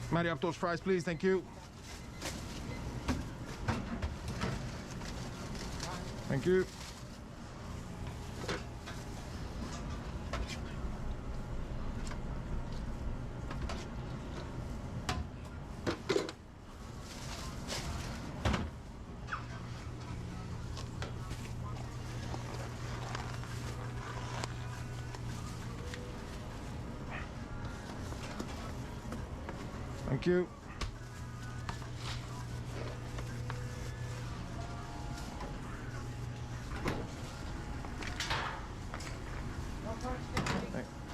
Matty, up those fries, please. Thank you. Thank you. Thank you.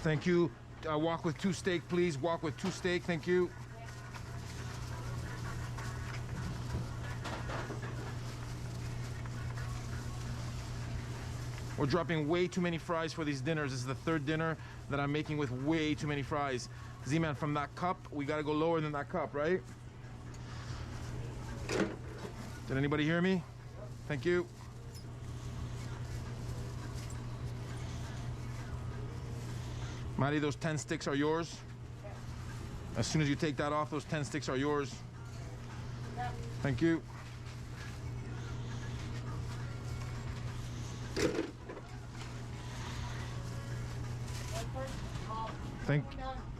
Thank you. Walk with 2 steak, please. Walk with 2 steak. Thank you. We're dropping way too many fries for these dinners. This is the 3rd dinner that I'm making with way too many fries. Z-Man, from that cup, we gotta go lower than that cup, right? Did anybody hear me? Thank you. Matty, those 10 sticks are yours. As soon as you take that off, those 10 sticks are yours. Thank you.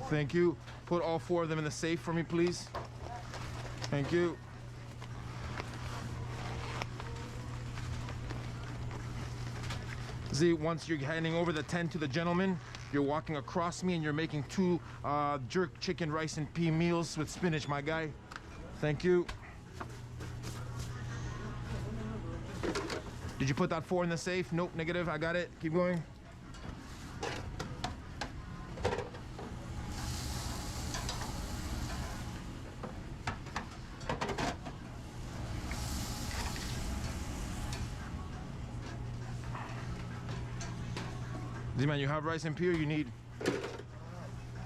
Thank you. Put all 4 of them in the safe for me, please. Thank you. Z, once you're handing over the 10 to the gentleman, you're walking across me and you're making 2 jerk chicken rice and pea meals with spinach, my guy. Thank you. Did you put that 4 in the safe? Nope, negative. I got it. Keep going. Z-Man, you have rice and pea or you need?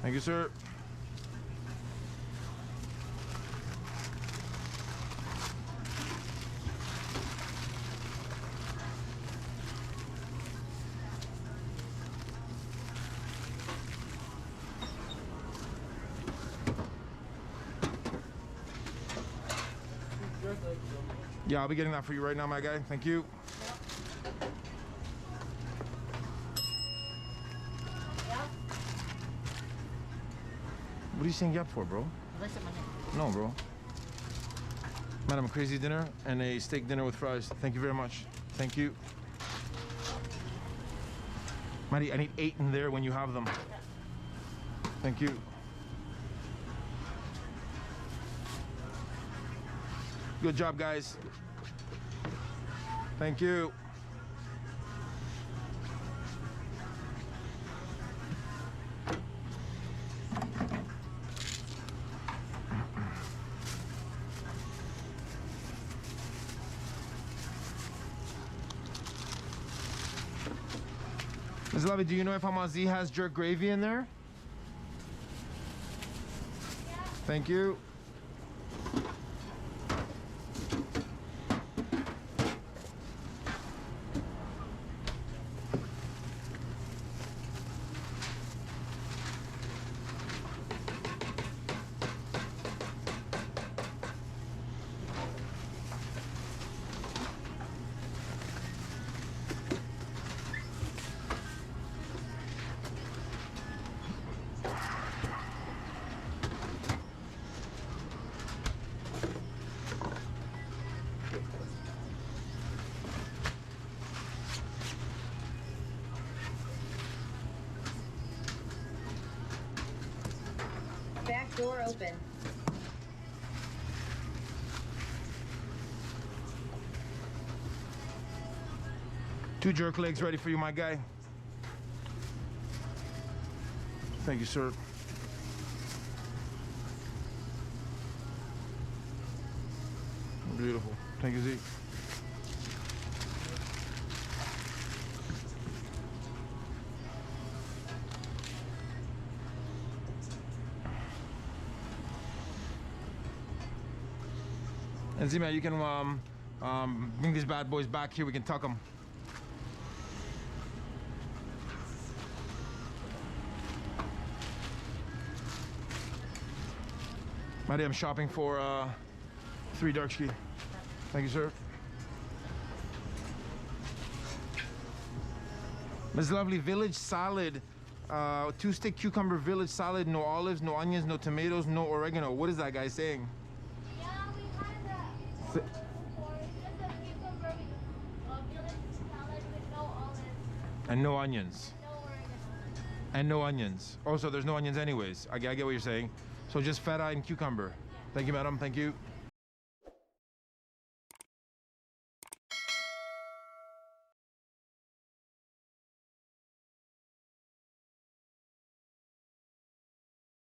Thank you, sir. Yeah, I'll be getting that for you right now, my guy. Thank you. What are you saying yup for, bro? No, bro. Madam, a crazy dinner and a steak dinner with fries. Thank you very much. Thank you. Maddie, I need 8 in there when you have them. Thank you. Good job, guys. Thank you. Ms. Lovey, do you know if Hamazi has jerk gravy in there? Yeah. Thank you. Back door open. Two jerk legs ready for you, my guy. Thank you, sir. Beautiful. Thank you, Zeke. And Z-Man, you can bring these bad boys back here. We can tuck them. Maddie, I'm shopping for 3 dark ski. Thank you, sir. This lovely village salad. 2-stick cucumber village salad, no olives, no onions, no tomatoes, no oregano. What is that guy saying? Yeah, we had that before. Just a cucumber village salad with no olives. And no onions. No oregano. And no onions. Oh, so there's no onions anyways. I get what you're saying. So just feta and cucumber. Thank you, madam. Thank you.